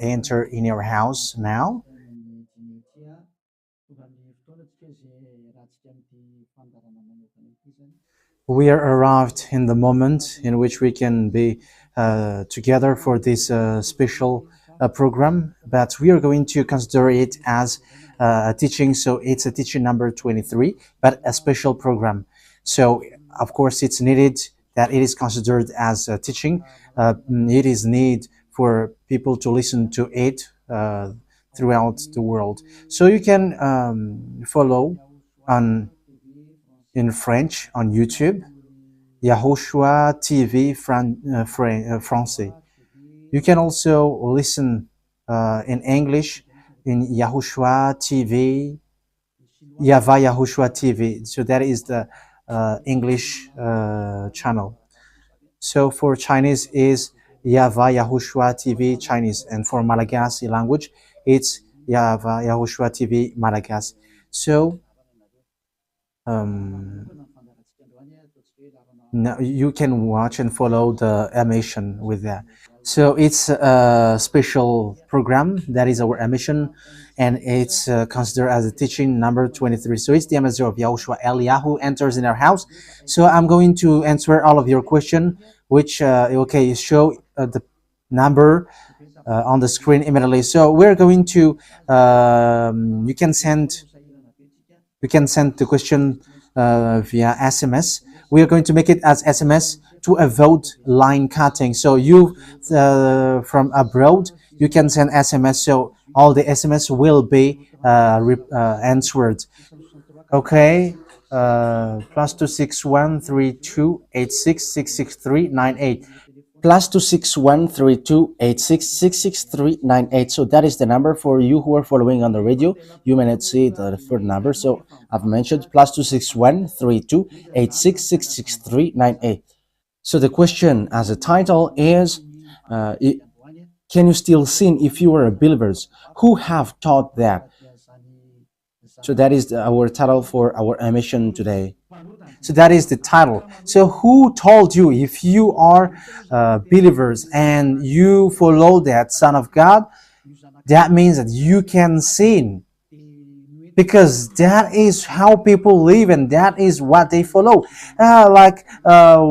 enter in your house now. We are arrived in the moment in which we can be together for this special program, but we are going to consider it as a teaching. So it's a teaching number 23, but a special program. So of course it's needed that it is considered as a teaching. It is need for people to listen to it throughout the world. So you can follow on in French on YouTube, YAHOSHUAH TV Français. You can also listen in English in YAHOSHUAH TV, YAHVAH YAHOSHUAH TV. So that is the English channel. So for Chinese is YAHVAH YAHOSHUAH TV Chinese, and for Malagasy language it's YAHVAH YAHOSHUAH TV Malagasy. So now you can watch and follow the emission with that. So it's a special program that is our emission, and it's considered as a teaching number 23. So it's the ambassador of Yahushua Eliyahu enters in our house. So I'm going to answer all of your question, which okay, show the number on the screen immediately. So we're going to you can send the question via SMS. We are going to make it as SMS to avoid line cutting. So you from abroad, you can send SMS. So all the SMS will be answered. Okay. +2613286666398. +2613286666398. So that is the number for you who are following on the radio. You may not see the third number, so I've mentioned +2613286666398. So the question as a title is, can you still sin if you are believers? Who have taught that? So that is our title for our emission today. So that is the title. So who told you if you are believers and you follow that Son of God, that means that you can sin? Because that is how people live and that is what they follow.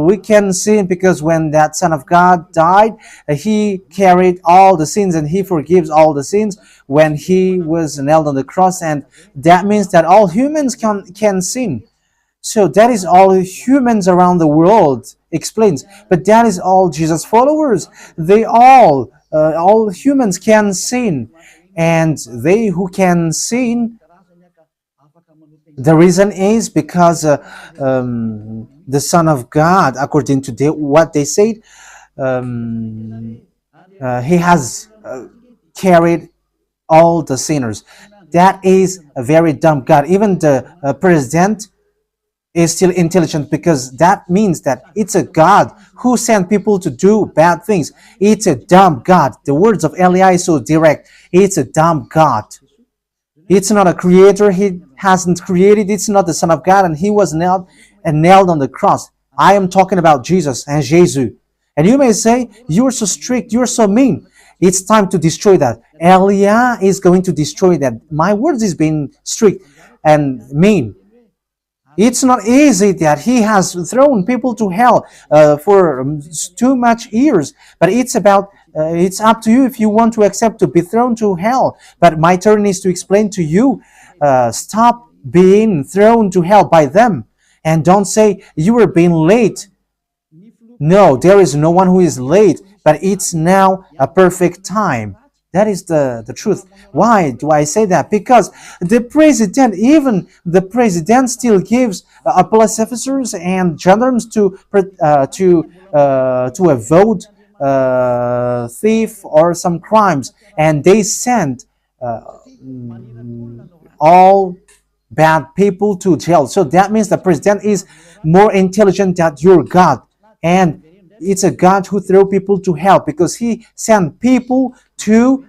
We can sin because when that Son of God died, he carried all the sins and he forgives all the sins when he was nailed on the cross, and that means that all humans can sin. So that is all humans around the world explains. But that is all Jesus followers. They all humans can sin, and they who can sin, the reason is because the Son of God, according to what they said, he has carried all the sinners. That is a very dumb God. Even the president is still intelligent, because that means that it's a God who sent people to do bad things. It's a dumb God. The words of Eli is so direct. It's a dumb God. It's not a creator. He hasn't created. It's not the Son of God, and he was nailed on the cross. I am talking about Jesus and Jesus. And you may say, you're so strict, you're so mean. It's time to destroy that. Elia is going to destroy that. My words is being strict and mean. It's not easy that he has thrown people to hell for too much years. But it's up to you if you want to accept to be thrown to hell. But my turn is to explain to you, stop being thrown to hell by them. And don't say you were being late. No, there is no one who is late, but it's now a perfect time. That is the truth. Why do I say that? Because even the president still gives police officers and gendarmes to avoid thief or some crimes, and they send all bad people to jail. So that means the president is more intelligent than your God, and it's a God who throw people to hell because he sent people to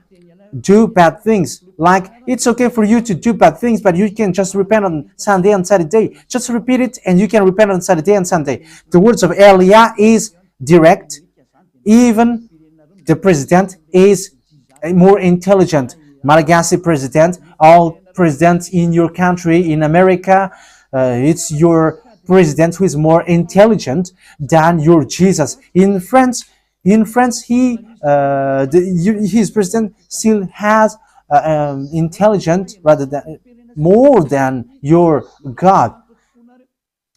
do bad things. Like, it's okay for you to do bad things, but you can just repent on Sunday and Saturday. Just repeat it and you can repent on Saturday and Sunday. The words of Elia is direct. Even The president is more intelligent. Malagasy president, all presidents in your country, in America, it's your president who is more intelligent than your Jesus. In France, his president still has intelligent rather than more than your God.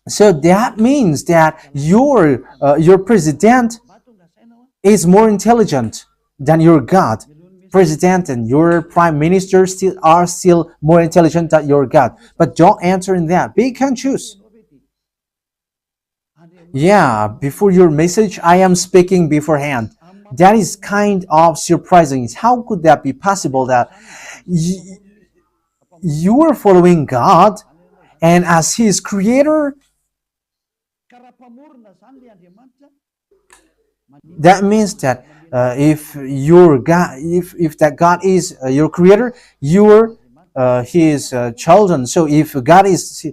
So that means that your president is more intelligent than your God. President and your prime minister still more intelligent than your God. But don't answer in that. Be conscious. Yeah, before your message, I am speaking beforehand. That is kind of surprising. How could that be possible that you are following God and as His creator, that means that if your God, if that God is your creator, you're His children. So if God is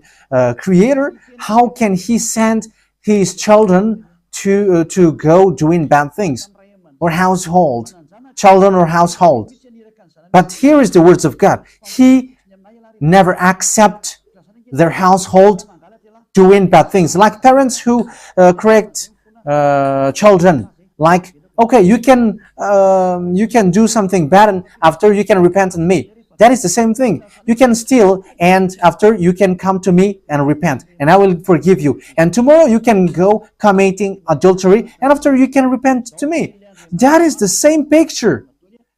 creator, how can He send His children to go doing bad things or household, children or household? But here is the words of God. He never accept their household doing bad things, like parents who correct children. Like, okay, you can do something bad, and after you can repent on me. That is the same thing. You can steal, and after you can come to me and repent, and I will forgive you. And tomorrow you can go committing adultery, and after you can repent to me. That is the same picture.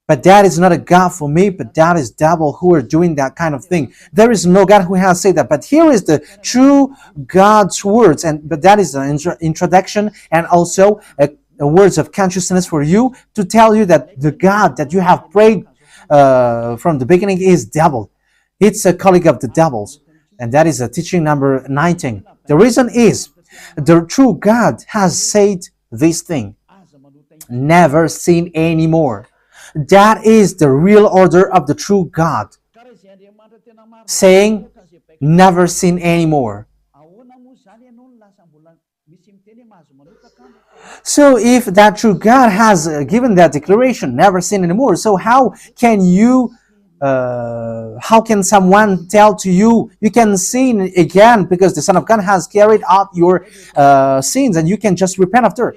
But that is not a God for me, but that is devil who are doing that kind of thing. There is no God who has said that. But here is the true God's words, but that is an introduction and also a words of consciousness for you to tell you that the God that you have prayed from the beginning is devil. It's a colleague of the devils. And that is a teaching number 19. The reason is the true God has said this thing. Never sin anymore. That is the real order of the true God, saying never sin anymore. So if that true God has given that declaration, never sin anymore, so how can someone tell to you, you can sin again because the Son of God has carried out your sins and you can just repent after?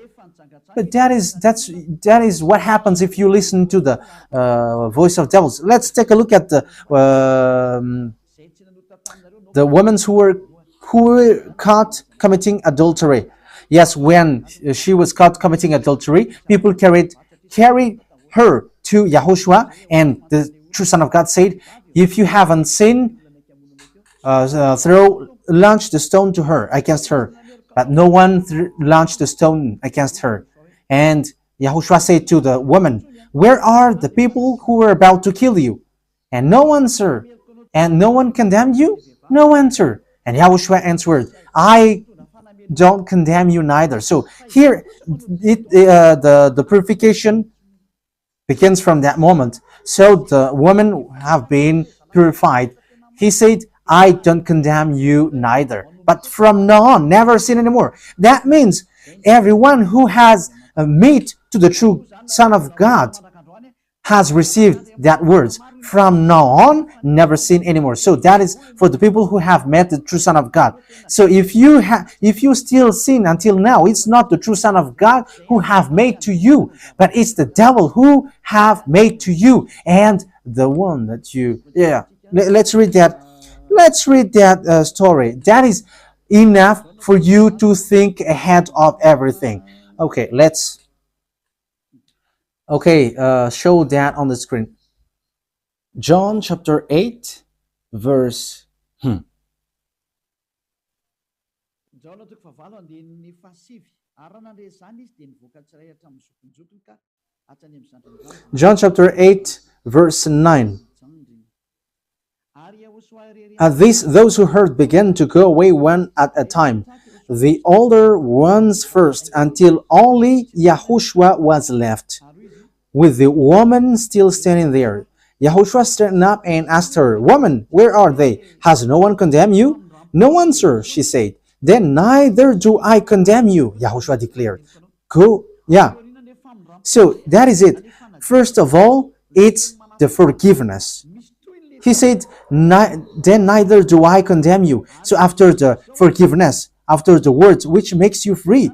But that is what happens if you listen to the voice of devils. Let's take a look at the women who were caught committing adultery. Yes, when she was caught committing adultery, people carried her to YAHOSHUAH, and the true Son of God said, "If you haven't sinned, launch the stone to her against her." But no one launched the stone against her. And YAHOSHUAH said to the woman, "Where are the people who were about to kill you?" And no answer. And no one condemned you? No answer. And YAHOSHUAH answered, "I don't condemn you neither." So here, the purification begins from that moment. So the women have been purified. He said, "I don't condemn you neither. But from now on, never sin anymore." That means everyone who has meet to the true Son of God has received that words. From now on, never sin anymore. So that is for the people who have met the true Son of God. So if you still sin until now, it's not the true Son of God who have made to you, but it's the devil who have made to you, and the one that you. Let's read that. Let's read that story. That is enough for you to think ahead of everything. Okay, show that on the screen. John chapter 8, verse. John chapter 8, verse 9. At this, those who heard began to go away one at a time, the older ones first, until only YAHOSHUAH was left, with the woman still standing there. YAHOSHUAH straightened up and asked her, "Woman, where are they? Has no one condemned you?" "No one, sir," she said. "Then neither do I condemn you," YAHOSHUAH declared. Go. So that is it. First of all, it's the forgiveness. He said, then neither do I condemn you. So after the forgiveness, after the words which makes you free,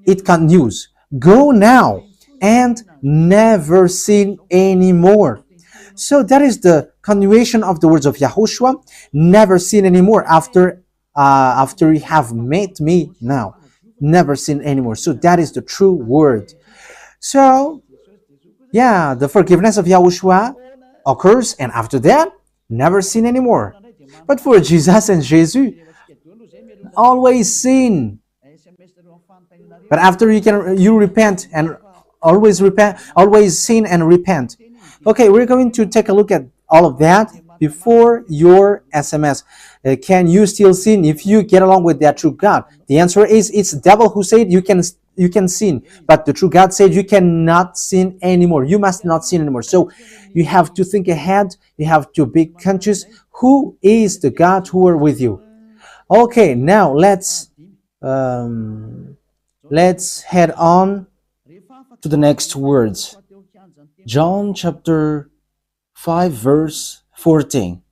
it continues. Go now and never sin anymore. So that is the continuation of the words of Yahushua. Never sin anymore after you have met me now. Never sin anymore. So that is the true word. So yeah, the forgiveness of Yahushua occurs, and after that, never sin anymore. But for Jesus and Jesus, always sin. But after you repent and always sin and repent. Okay, we're going to take a look at all of that before your SMS. Can you still sin if you get along with that true God? The answer is it's the devil who said you can sin, but the true God said you cannot sin anymore. You must not sin anymore. So you have to think ahead. You have to be conscious. Who is the God who are with you? Okay, now let's head on to the next words. John chapter 5 verse 14.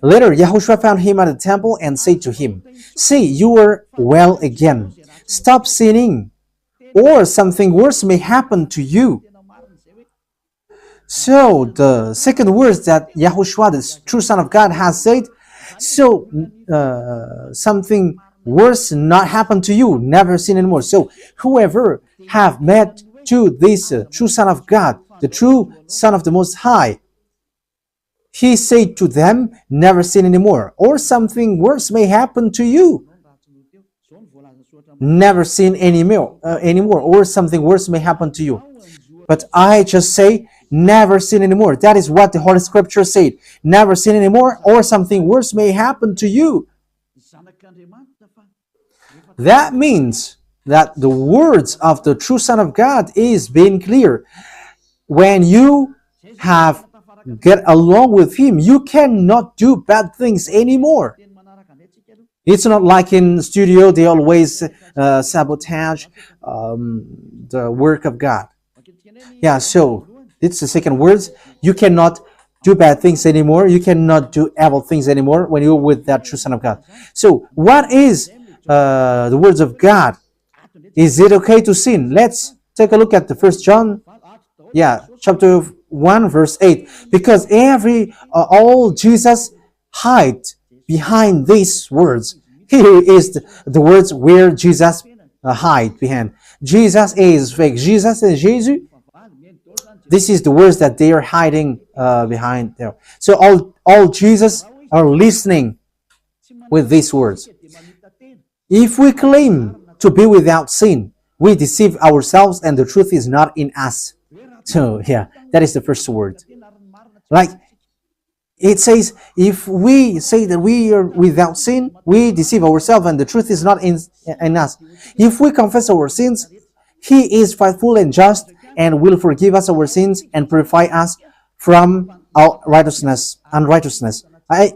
Later, Yahushua found him at the temple and said to him, "See, you are well again. Stop sinning, or something worse may happen to you." So the second words that Yahushua, the true Son of God, has said, so something worse not happen to you, never sin anymore. So whoever have met to this true Son of God, the true Son of the Most High, he said to them, never sin anymore, or something worse may happen to you. Never sin anymore, or something worse may happen to you. But I just say, never sin anymore. That is what the Holy Scripture said. Never sin anymore, or something worse may happen to you. That means that the words of the true Son of God is being clear. When you have get along with him, you cannot do bad things anymore. It's not like in studio they always sabotage the work of God. Yeah, so it's the second words. You cannot do bad things anymore. You cannot do evil things anymore when you're with that true Son of God. So what is the words of God? Is it okay to sin? Let's take a look at the First John, chapter 1 verse 8. Because all Jesus hide behind these words. Here is the words where Jesus hide behind. Jesus is fake. Jesus and Jesus. This is the words that they are hiding behind there. So all Jesus are listening with these words. If we claim to be without sin, we deceive ourselves and the truth is not in us. So yeah, that is the first word. Like it says, if we say that we are without sin, we deceive ourselves and the truth is not in us. If we confess our sins, he is faithful and just and will forgive us our sins and purify us from our unrighteousness. I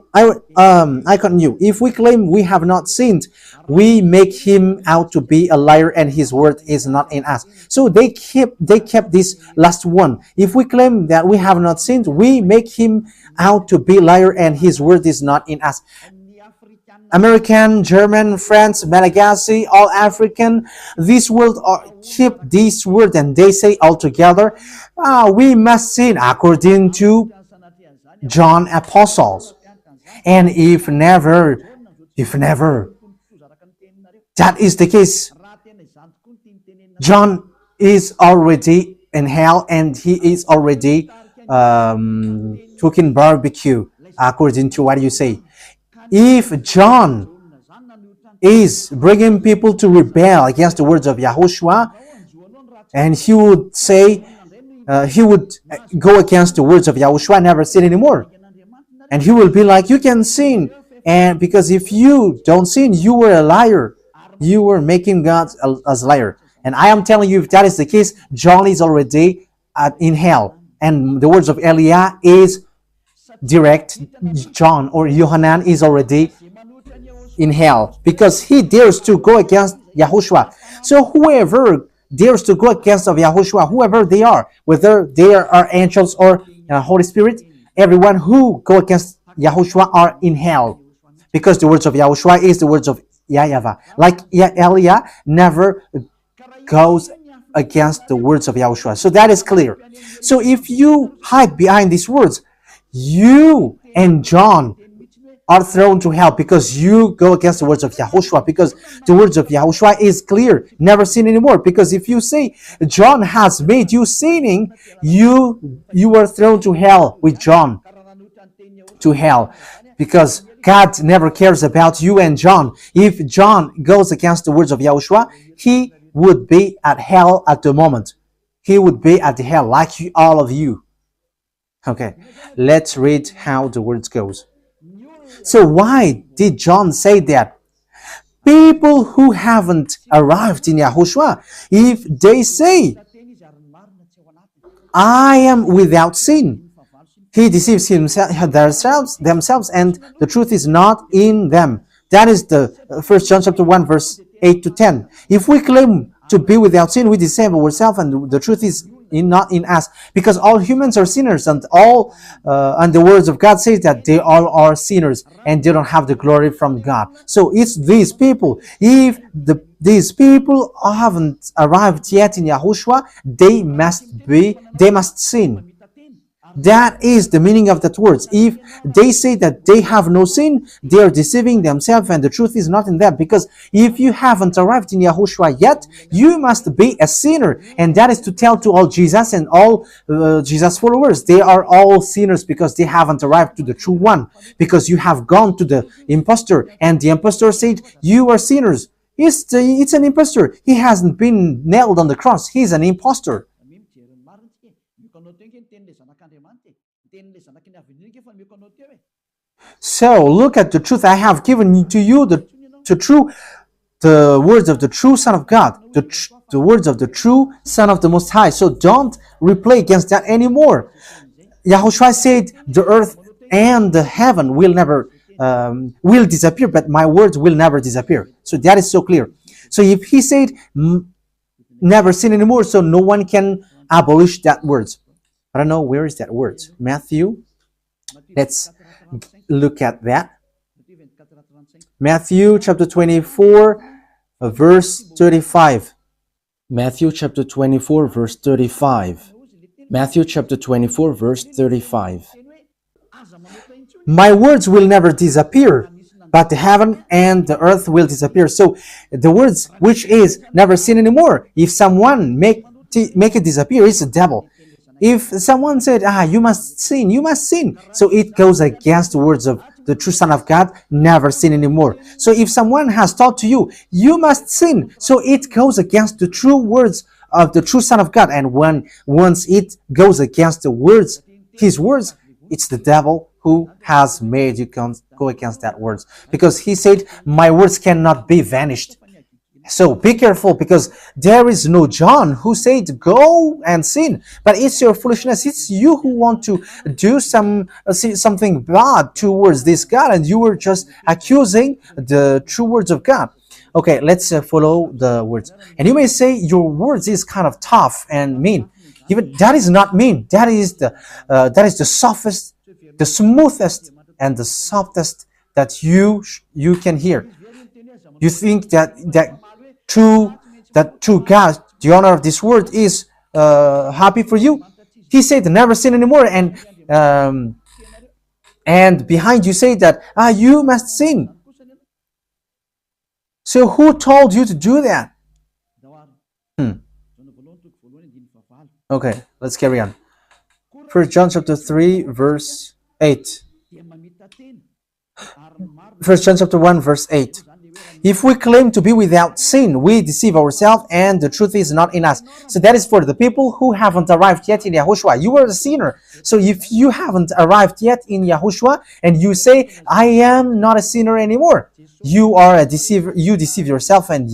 continue. If we claim we have not sinned, we make him out to be a liar, and his word is not in us. So they kept this last one. If we claim that we have not sinned, we make him out to be liar, and his word is not in us. American, German, French, Malagasy, all African, this world keep this word, and they say all together, we must sin according to John Apostles. And if never that is the case, John is already in hell and he is already cooking barbecue according to what you say. If John is bringing people to rebel against the words of Yahushua, and he would say, he would go against the words of Yahushua, never sin anymore. And he will be like, you can sin. And because if you don't sin, you were a liar. You were making God as a liar. And I am telling you, if that is the case, John is already in hell. And the words of Eliah is direct. John or Yohanan is already in hell because he dares to go against Yahushua. So whoever dares to go against of Yahushua, whoever they are, whether they are angels or Holy Spirit, everyone who go against Yahushua are in hell, because the words of Yahushua is the words of YAHVAH. Like Elia never goes against the words of Yahushua. So that is clear. So if you hide behind these words, you and John are thrown to hell because you go against the words of Yahushua, because the words of Yahushua is clear, never sin anymore. Because if you say John has made you sinning, you are thrown to hell with John, to hell, because God never cares about you and John. If John goes against the words of Yahushua, he would be at hell at the moment. He would be at the hell like all of you. Okay, let's read how the words goes. So why did John say that? People who haven't arrived in Yahushua, if they say, I am without sin, he deceives themselves, and the truth is not in them. That is the 1 John chapter 1, verse 8 to 10. If we claim to be without sin, we deceive ourselves, and the truth is not in us, because all humans are sinners, and the words of God says that they all are sinners and they don't have the glory from God. So it's these people. If these people haven't arrived yet in Yahushua, they must sin. That is the meaning of that words. If they say that they have no sin, they are deceiving themselves, and the truth is not in them. Because if you haven't arrived in Yahushua yet, you must be a sinner. And that is to tell to all Jesus and all Jesus followers. They are all sinners because they haven't arrived to the true one. Because you have gone to the impostor, and the impostor said, you are sinners. It's an impostor. He hasn't been nailed on the cross. He's an impostor. So look at the truth I have given to you, the words of the true Son of God, the words of the true Son of the Most High. So don't replay against that anymore. Yahushua said the earth and the heaven will never will disappear, but my words will never disappear. So that is so clear. So if he said never sin anymore, so no one can abolish that words. I don't know, where is that word? Matthew. Let's look at that. Matthew chapter 24, verse 35. Matthew chapter 24, verse 35. Matthew chapter 24, verse 35. My words will never disappear, but the heaven and the earth will disappear. So the words which is never sin anymore, if someone make it disappear, it's the devil. If someone said, you must sin, you must sin. So it goes against the words of the true Son of God, never sin anymore. So if someone has taught to you, you must sin. So it goes against the true words of the true Son of God. And once it goes against the words, his words, it's the devil who has made you go against that words. Because he said, my words cannot be vanished. So be careful, because there is no John who said go and sin, but it's your foolishness. It's you who want to do something bad towards this God, and you were just accusing the true words of God. Okay, let's follow the words. And you may say your words is kind of tough and mean. Even that is not mean. That is the softest, the smoothest, and the softest that you can hear. You think that true God, the owner of this word, is happy for you? He said never sin anymore, and behind you say that you must sin. So who told you to do that? Okay, let's carry on. 1 John chapter 3, verse 8. 1 John chapter 1, verse 8. If we claim to be without sin, we deceive ourselves, and the truth is not in us. So that is for the people who haven't arrived yet in Yahushua. You are a sinner. So if you haven't arrived yet in Yahushua, and you say, I am not a sinner anymore, you are a deceiver. You deceive yourself, and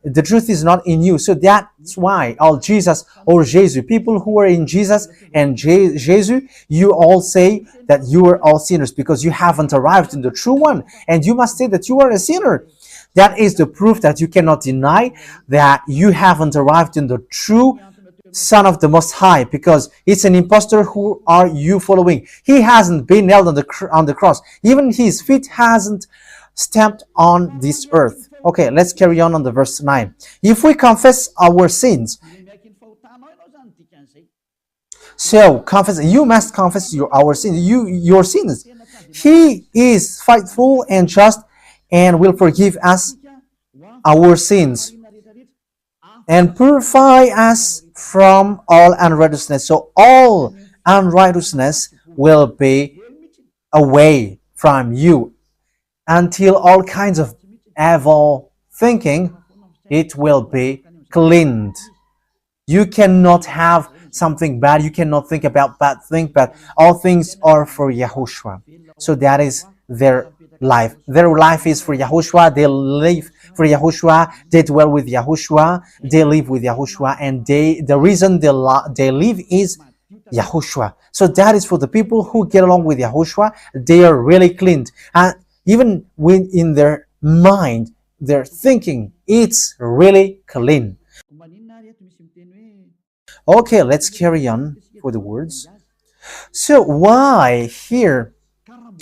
the truth is not in you. So that's why all Jesus or Jesus, people who are in Jesus and Jesus, you all say that you are all sinners, because you haven't arrived in the true one, and you must say that you are a sinner. That is the proof that you cannot deny that you haven't arrived in the true Son of the Most High, because it's an impostor. Who are you following? He hasn't been nailed on the cross. Even his feet hasn't stamped on this earth. Okay, let's carry on the verse 9. If we confess our sins, so confess, you must confess our sins, your sins. He is faithful and just and will forgive us our sins and purify us from all unrighteousness. So all unrighteousness will be away from you until all kinds of evil thinking, it will be cleaned. You cannot have something bad. You cannot think about bad things, but all things are for Yahushua. So that is their life. Their life is for Yahushua. They live for Yahushua. They dwell with Yahushua. They live with Yahushua. And the reason they live is Yahushua. So that is for the people who get along with Yahushua. They are really cleaned. And even when in their mind, their thinking, it's really clean. Okay, let's carry on for the words. So why here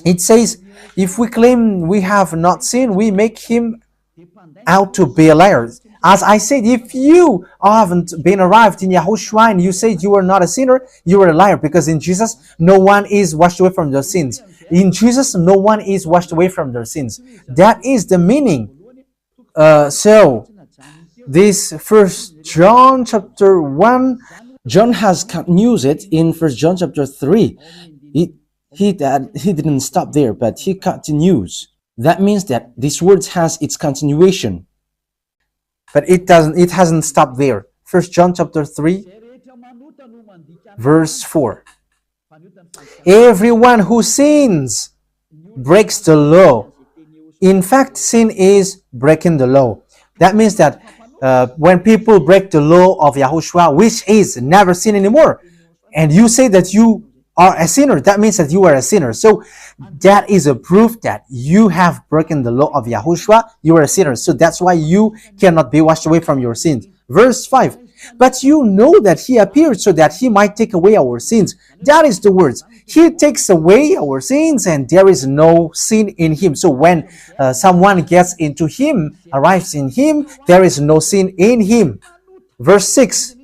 it says, if we claim we have not sinned, we make him out to be a liar. As I said, if you haven't been arrived in Yahushua and you said you are not a sinner, you are a liar, because in Jesus no one is washed away from their sins. In Jesus no one is washed away from their sins. That is the meaning. So this First John chapter 1, John has continued it in First John chapter 3. He didn't stop there, but he continues. That means that this word has its continuation. But it hasn't stopped there. First John chapter 3, verse 4. Everyone who sins breaks the law. In fact, sin is breaking the law. That means that when people break the law of Yahushua, which is never sin anymore, and you say that you are a sinner, that means that you are a sinner. So that is a proof that you have broken the law of Yahushua. You are a sinner. So that's why you cannot be washed away from your sins. Verse 5. But you know that he appeared so that he might take away our sins. That is the words. He takes away our sins and there is no sin in him. So when someone gets into him, arrives in him, there is no sin in him. Verse 6.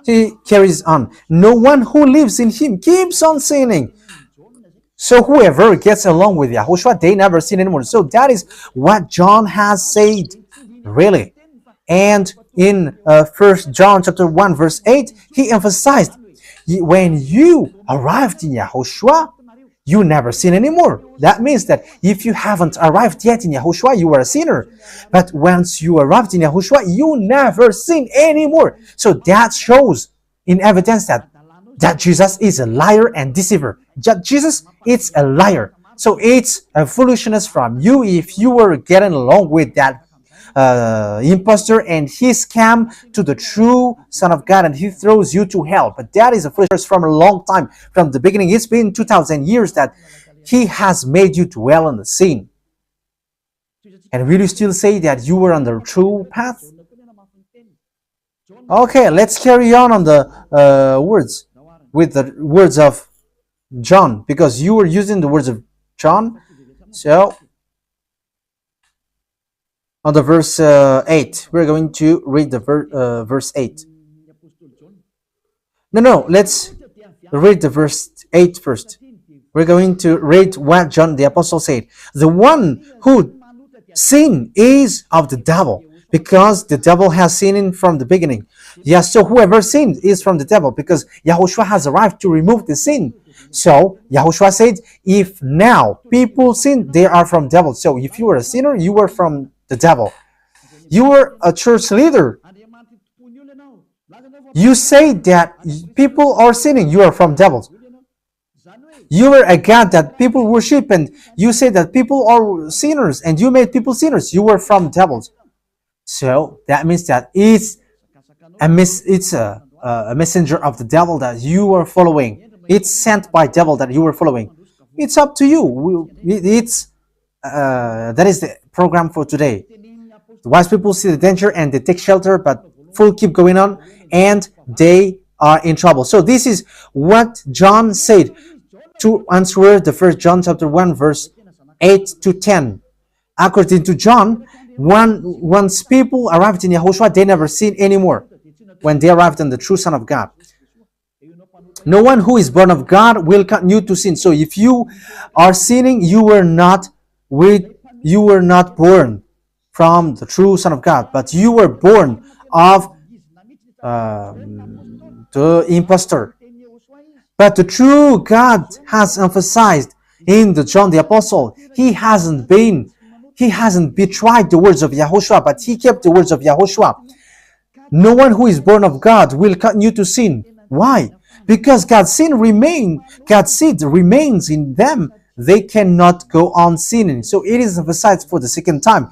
He carries on. No one who lives in him keeps on sinning. So whoever gets along with Yahushua, they never sin anymore. So that is what John has said, really. And in 1 John chapter 1 verse 8, he emphasized, when you arrived in Yahushua, you never sin anymore. That means that if you haven't arrived yet in Yahushua, you are a sinner. But once you arrived in Yahushua, you never sin anymore. So that shows in evidence that Jesus is a liar and deceiver. Jesus is a liar. So it's a foolishness from you if you were getting along with that impostor and he scam to the true Son of God and he throws you to hell. But that is a foolishness from a long time. From the beginning, it's been 2,000 years that he has made you dwell on the sin. And will you still say that you were on the true path? Okay, let's carry on the words with the words of John, because you were using the words of John. So on the verse 8, we're going to read the verse 8. No, let's read the verse 8 first. We're going to read what John the Apostle said. The one who sinned is of the devil, because the devil has sinned from the beginning. Yes, so whoever sinned is from the devil, because Yahushua has arrived to remove the sin. So Yahushua said, if now people sin, they are from devil. So if you are a sinner, you are from the devil. You are a church leader. You say that people are sinning, you are from devils. You are a God that people worship and you say that people are sinners and you made people sinners, you were from devils. So that means that it's a messenger of the devil that you are following. It's sent by devil that you are following. It's up to you. That is the program for today. The wise people see the danger and they take shelter, but fool keep going on and they are in trouble. So this is what John said to answer the first John chapter 1 verse 8 to 10. According to John, once people arrived in Yahushua, they never sin anymore when they arrived in the true Son of God. No one who is born of God will continue to sin. So if you are sinning, you were not born from the true Son of God, but you were born of the impostor. But the true God has emphasized in the John the Apostle, he hasn't betrayed the words of Yahushua, but he kept the words of Yahushua. No one who is born of God will continue to sin. Why? Because God's seed remains in them. They cannot go on sinning. So it is emphasized for the second time.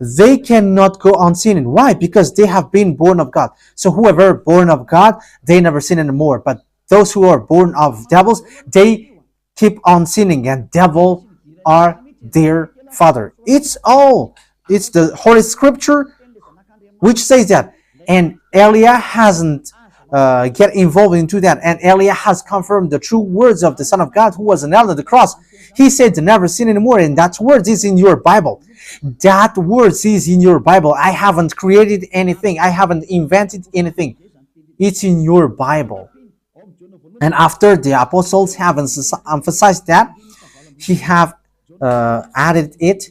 They cannot go on sinning. Why? Because they have been born of God. So whoever born of God, they never sin anymore. But those who are born of devils, they keep on sinning, and devil are their father. It's the Holy Scripture which says that. And Elia hasn't get involved into that. And Elia has confirmed the true words of the Son of God who was nailed on the cross. He said to never sin anymore, and that word is in your Bible. That word is in your Bible. I haven't created anything. I haven't invented anything. It's in your Bible. And after the apostles have emphasized that, he have added it.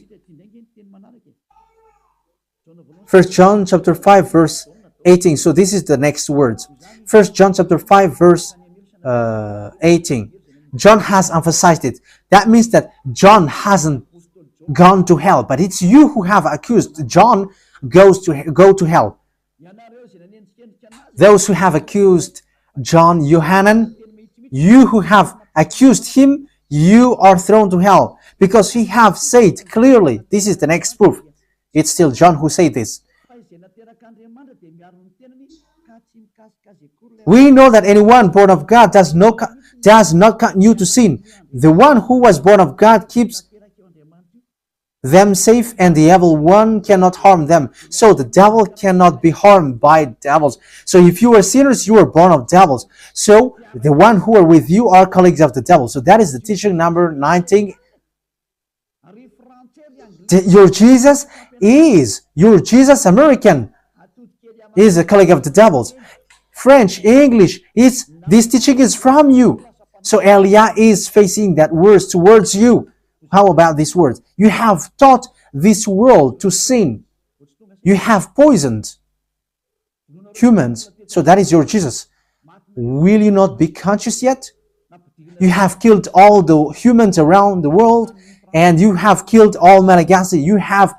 1 John chapter 5 verse 18. So this is the next words. 1 John chapter 5 verse 18. John has emphasized it. That means that John hasn't gone to hell, but it's you who have accused John go to hell. Those who have accused John Yohanan, you who have accused him, you are thrown to hell, because he have said clearly. This is the next proof. It's still John who said this. We know that anyone born of God does not continue to sin. The one who was born of God keeps them safe, and the evil one cannot harm them. So the devil cannot be harmed by devils. So if you are sinners, you are born of devils. So the one who are with you are colleagues of the devil. So that is the teaching number 19. Your Jesus American is a colleague of the devils. French, English, this teaching is from you. So Elia is facing that words towards you. How about these words? You have taught this world to sin. You have poisoned humans. So that is your Jesus. Will you not be conscious yet? You have killed all the humans around the world, and you have killed all Malagasy. You have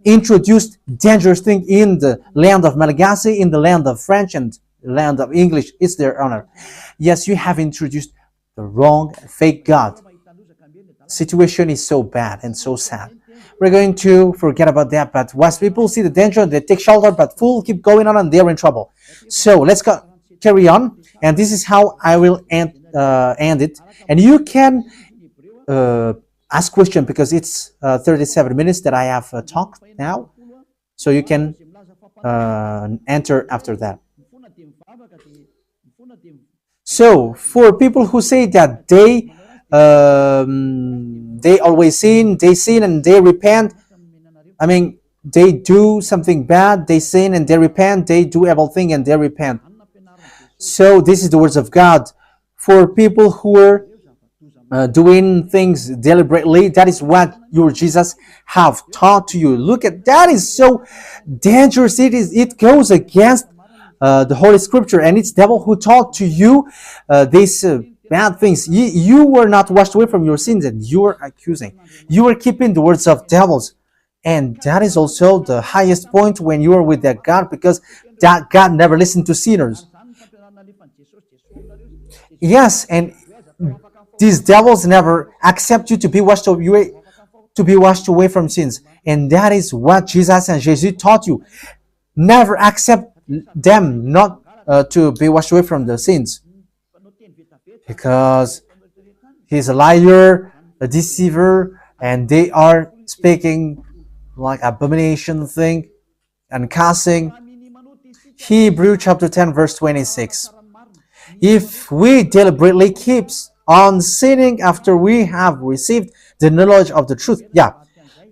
introduced dangerous things in the land of Malagasy, in the land of French, and the land of English. It's their honor. Yes, you have introduced the wrong, fake God. Situation is so bad and so sad. We're going to forget about that, but wise people see the danger, they take shelter, but fools keep going on and they're in trouble. So let's carry on, and this is how I will end it. And you can ask question, because it's 37 minutes that I have talked now, so you can enter after that. So for people who say that they always sin, and they repent. I mean, they do something bad, they sin and they repent. They do everything and they repent. So this is the words of God. For people who are doing things deliberately, that is what your Jesus have taught to you. Look at that, is so dangerous. It goes against the Holy Scripture, and it's devil who taught to you these bad things. You were not washed away from your sins, and you are accusing. You are keeping the words of devils. And that is also the highest point when you are with that God, because that God never listened to sinners. Yes, and these devils never accept you to be washed away from sins. And that is what Jesus and Jesus taught you. Never accept them not to be washed away from the sins, because he's a liar, a deceiver, and they are speaking like abomination thing. and cussing. Hebrew chapter 10 verse 26. If we deliberately keep on sinning after we have received the knowledge of the truth, yeah,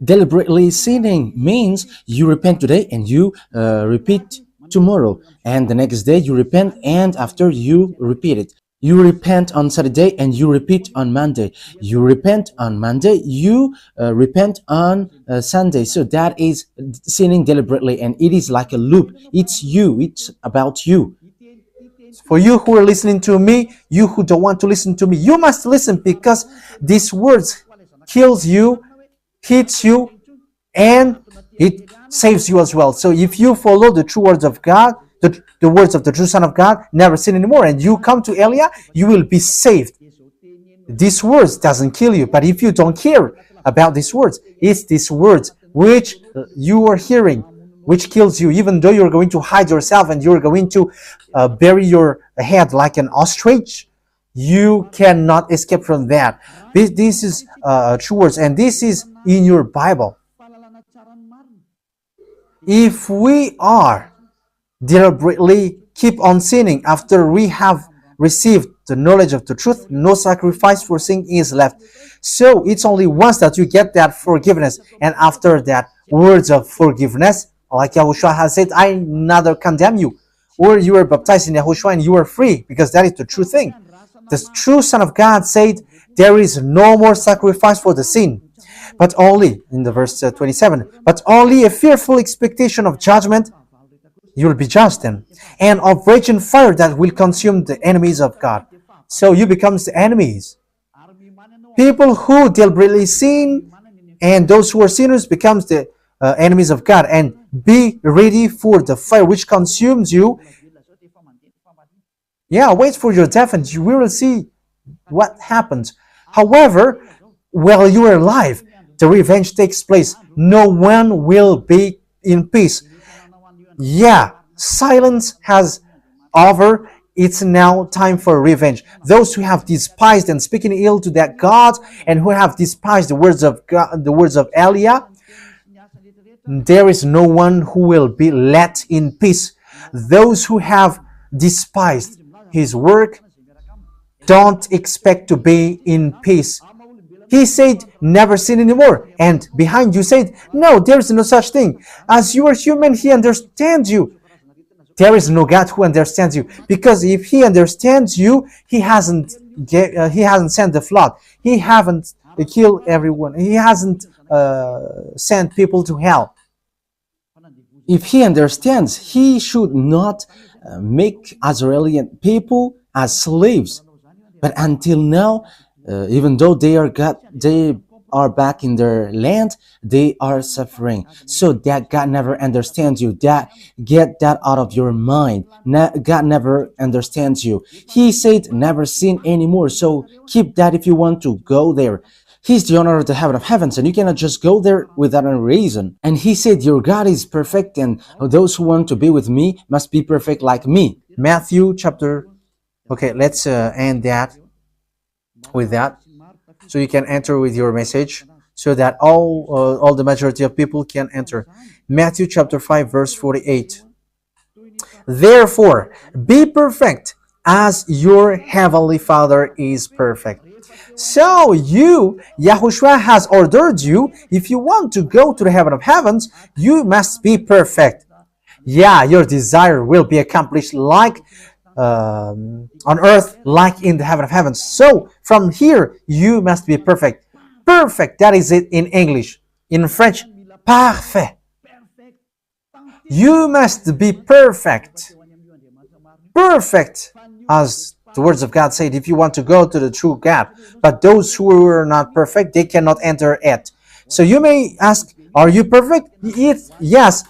Deliberately sinning means you repent today and you repeat tomorrow, and the next day you repent, and after you repeat it. You repent on Saturday and you repeat on Monday. You repent on Monday, you repent on Sunday. So that is sinning deliberately, and it is like a loop. It's you, it's about you. for you who are listening to me, you who don't want to listen to me, you must listen because these words kills you, hits you, and it saves you as well. So if you follow the true words of God, the words of the true Son of God, never sin anymore, and you come to Elia, you will be saved. These words doesn't kill you, but if you don't care about these words, it's these words which you are hearing which kills you, even though you're going to hide yourself and you're going to bury your head like an ostrich. You cannot escape from that. This is true words, and this is in your Bible. If we are deliberately keep on sinning after we have received the knowledge of the truth, no sacrifice for sin is left. So it's only once that you get that forgiveness, and after that, words of forgiveness, like Yahushua has said, I neither condemn you, or you are baptized in Yahushua and you are free, because that is the true thing. The true Son of God said, there is no more sacrifice for the sin, but only, in the verse 27, but only a fearful expectation of judgment. You will be judged then, and of raging fire that will consume the enemies of God. So you become the enemies. People who deliberately sin and those who are sinners becomes the enemies of God, and be ready for the fire which consumes you. Yeah, wait for your death and you will see what happens. However, while you are alive, the revenge takes place. No one will be in peace. Yeah, silence has over. It's now time for revenge. Those who have despised and speaking ill to that God, and who have despised the words of God, the words of Elia, there is no one who will be let in peace. Those who have despised his work don't expect to be in peace. He said, never sin anymore. And behind you said, no, there is no such thing. As you are human, he understands you. There is no God who understands you, because if he understands you, he hasn't sent the flood. He haven't killed everyone. He hasn't sent people to hell. If he understands, he should not make Israeli people as slaves. But until now, even though they are back in their land, they are suffering. So that God never understands you. That get that out of your mind. God never understands you. He said never sin anymore. So keep that if you want to go there. He's the owner of the heaven of heavens, and you cannot just go there without a reason. And he said, your God is perfect, and those who want to be with me must be perfect like me. Matthew chapter. Okay, let's end that with that, so you can enter with your message, so that all the majority of people can enter. Matthew chapter 5 verse 48. Therefore, be perfect as your heavenly Father is perfect. So Yahushua has ordered you, if you want to go to the heaven of heavens, you must be perfect. Yeah, your desire will be accomplished like on earth, like in the heaven of heavens. So from here, you must be perfect. Perfect, that is it in English. In French, parfait. You must be perfect. Perfect, as the words of God said, if you want to go to the true God. But those who are not perfect, they cannot enter it. So you may ask, are you perfect? Yes,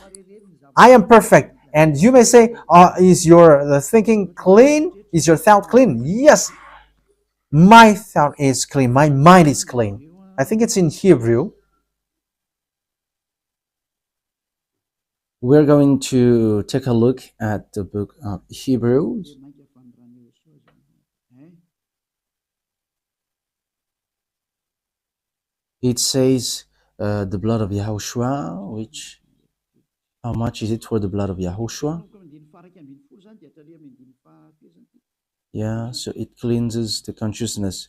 I am perfect. And you may say, is your thinking clean? Is your thought clean? Yes, my thought is clean. My mind is clean. I think it's in Hebrew. We're going to take a look at the book of Hebrews. It says the blood of Yahushua, which How much is it for the blood of Yahushua? Yeah, so it cleanses the consciousness.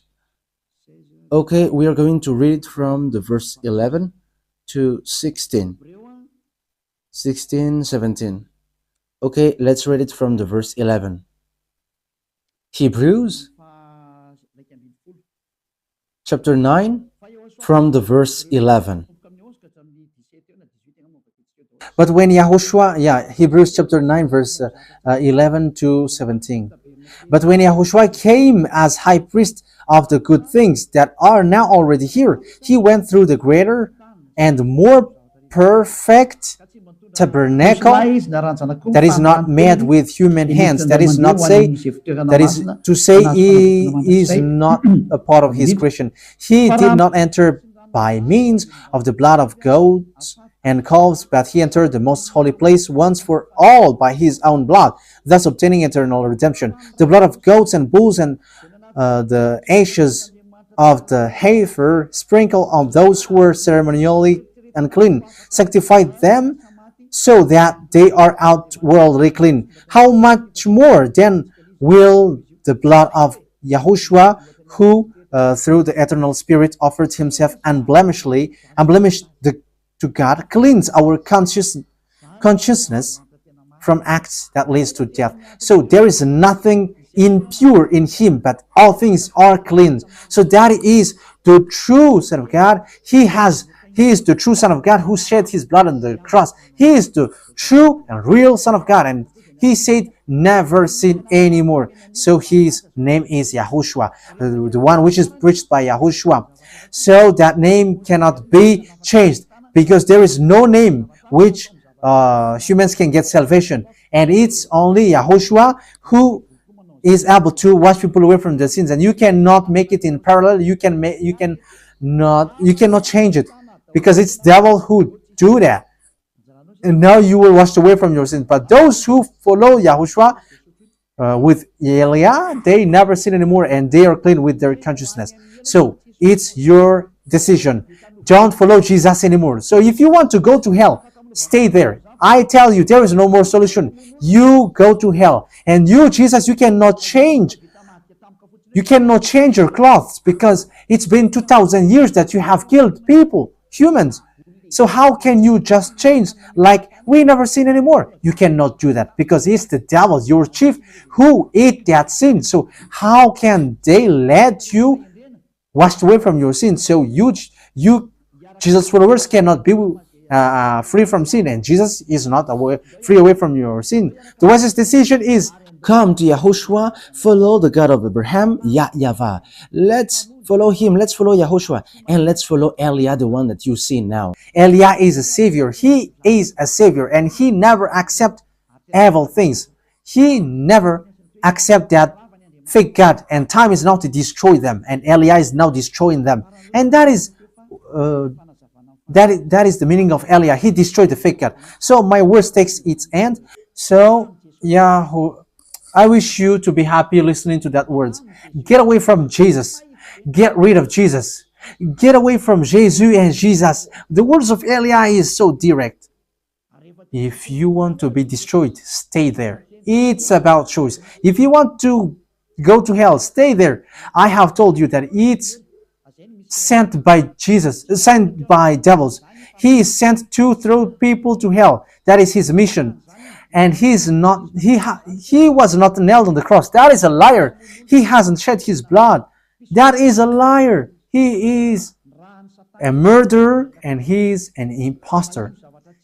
Okay, we are going to read from the verse 11 to 16. 16, 17. Okay, let's read it from the verse 11. Hebrews chapter 9 from the verse 11. But when Yahushua, Hebrews chapter 9, verse 11 to 17. But when Yahushua came as high priest of the good things that are now already here, he went through the greater and more perfect tabernacle that is not made with human hands. That is not say that is to say he is not a part of his creation. He did not enter by means of the blood of goats and calves, but he entered the most holy place once for all by his own blood, thus obtaining eternal redemption. The blood of goats and bulls and the ashes of the heifer sprinkled on those who were ceremonially unclean, sanctified them so that they are outwardly clean. How much more then will the blood of Yahushua, who through the eternal Spirit offered himself unblemished to God, cleanse our consciousness from acts that leads to death. So there is nothing impure in him, but all things are cleansed. So that is the true Son of God. He is the true Son of God who shed his blood on the cross. He is the true and real Son of God. And he said, never sin anymore. So his name is Yahushua, the one which is preached by Yahushua. So that name cannot be changed because there is no name which humans can get salvation. And it's only Yahushua who is able to wash people away from their sins. And you cannot make it in parallel. You cannot change it, because it's devil who do that. And now you will wash away from your sins. But those who follow Yahushua with Elia, they never sin anymore, and they are clean with their consciousness. So it's your decision. Don't follow Jesus anymore. So if you want to go to hell, stay there. I tell you, there is no more solution. You go to hell. And you, Jesus, you cannot change. You cannot change your clothes, because it's been 2,000 years that you have killed people, humans. So how can you just change like we never sin anymore? You cannot do that, because it's the devil, your chief, who ate that sin. So how can they let you wash away from your sin? So you Jesus' followers cannot be free from sin, and Jesus is not free away from your sin. The wisest decision is come to Yahushua, follow the God of Abraham, YAHVAH. Let's follow him, let's follow Yahushua, and let's follow Elia, the one that you see now. Elia is a savior. He is a savior, and he never accept evil things. He never accept that fake God, and time is now to destroy them, and Elia is now destroying them. And that is the meaning of Elia. He destroyed the fake God. So my words takes its end. So I wish you to be happy listening to that words. Get away from Jesus. Get rid of Jesus. Get away from Jesus and Jesus. The words of Elia is so direct. If you want to be destroyed, stay there. It's about choice. If you want to go to hell, stay there. I have told you that it's sent by Jesus, sent by devils. He is sent to throw people to hell. That is his mission. And he was not nailed on the cross. That is a liar. He hasn't shed his blood. That is a liar. He is a murderer, and he is an impostor.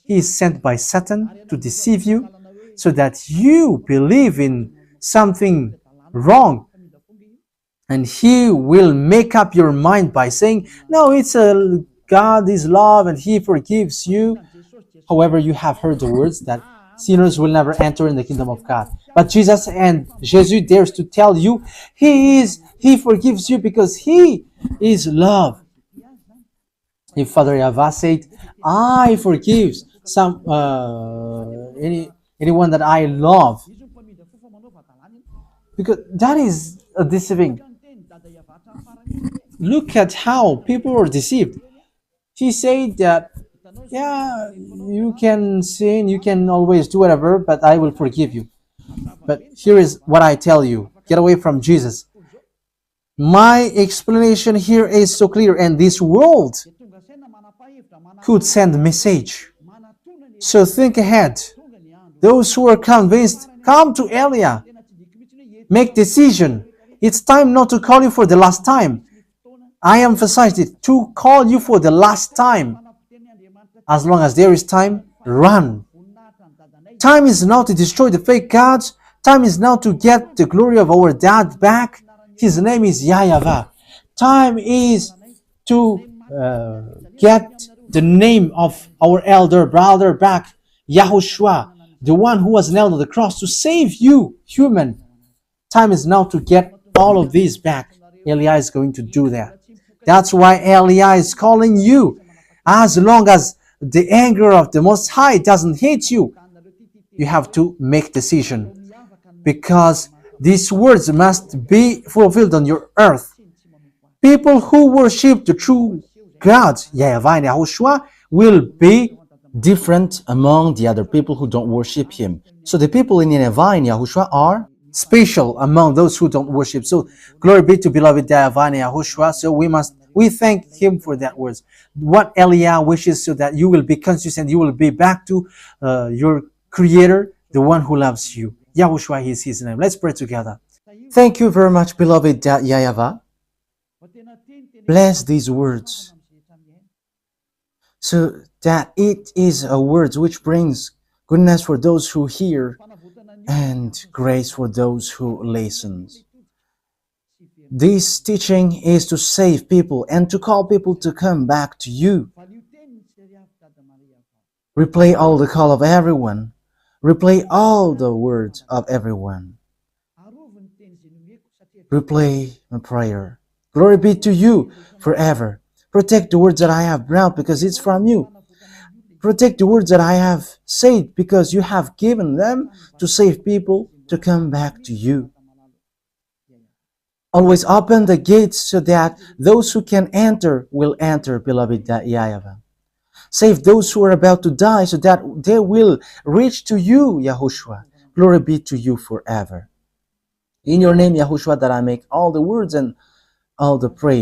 He is sent by Satan to deceive you so that you believe in something wrong. And he will make up your mind by saying, no, God is love and he forgives you. However, you have heard the words that sinners will never enter in the kingdom of God. But Jesus dares to tell you, he forgives you because he is love. If Father YAHVAH said, I forgive anyone that I love, because that is a deceiving. Look at how people are deceived. He said that Yeah, you can sin, you can always do whatever, but I will forgive you. But here is what I tell you: get away from Jesus. My explanation here is so clear, and this world could send a message. So think ahead. Those who are convinced, come to Elia. Make decision. It's time not to call you for the last time. I emphasized it, to call you for the last time. As long as there is time, run. Time is now to destroy the fake gods. Time is now to get the glory of our dad back. His name is YAHVAH. Time is to get the name of our elder brother back, YAHOSHUAH, the one who was nailed on the cross to save you, human. Time is now to get all of these back. Elia is going to do that. That's why Elia is calling you. As long as the anger of the Most High doesn't hit you, you have to make decision, because these words must be fulfilled on your earth. People who worship the true God, YAHVAH and YAHOSHUAH, will be different among the other people who don't worship him. So the people in YAHVAH and YAHOSHUAH are special among those who don't worship. So glory be to beloved YAHVAH and YAHOSHUAH. So we thank him for that words. What Elia wishes, so that you will be consistent, you will be back to your Creator, the one who loves you. YAHOSHUAH is his name. Let's pray together. Thank you very much, beloved YAHVAH. Bless these words, so that it is a word which brings goodness for those who hear and grace for those who listen. This teaching is to save people and to call people to come back to you. Replay all the call of everyone. Replay all the words of everyone. Replay my prayer. Glory be to you forever. Protect the words that I have brought, because it's from you. Protect the words that I have said, because you have given them to save people to come back to you. Always open the gates so that those who can enter will enter, beloved YAHVAH. Save those who are about to die so that they will reach to you, YAHOSHUAH. Glory be to you forever. In your name, YAHOSHUAH, that I make all the words and all the prayers.